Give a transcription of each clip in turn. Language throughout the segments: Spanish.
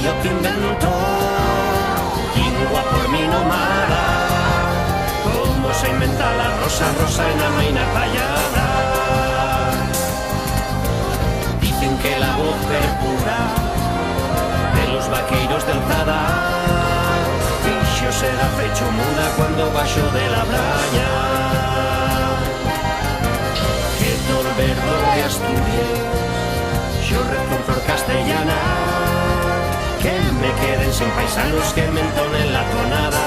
yo te invento, lingua por mi nomada, como se inventa la rosa, rosa en la maina tallada. Dicen que la voz pura de los vaqueiros del Zada fixo será fecho muda cuando baixo de la playa. Que torberdo de Asturias yo rezo en flor castellana, que me queden sin paisanos que me entonen la tonada.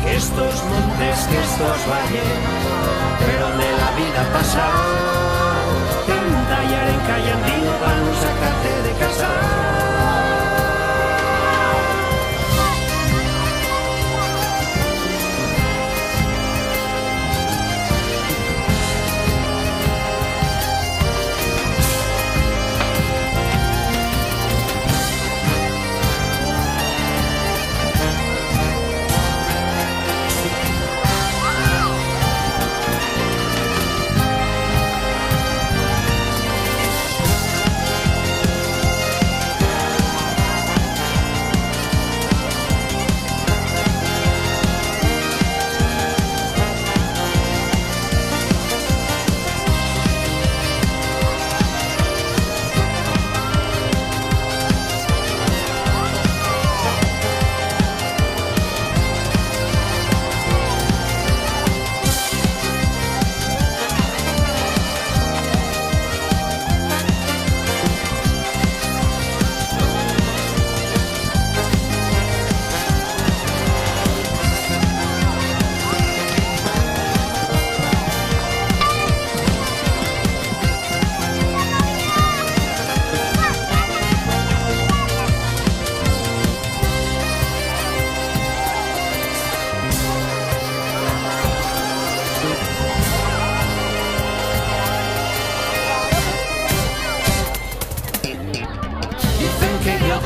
Que estos montes, que estos valles, pero de la vida pasa, tallar en callandín para no sacarte de casa.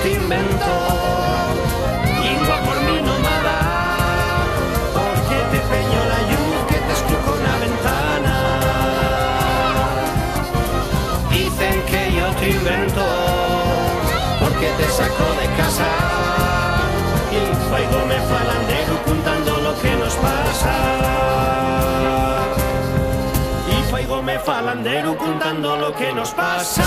Te invento, lingua por mi nomada, porque te peño la luz que te esclujo una ventana. Dicen que yo te invento, porque te saco de casa, y faigo me falandero contando lo que nos pasa. Y faigo me falandero contando lo que nos pasa.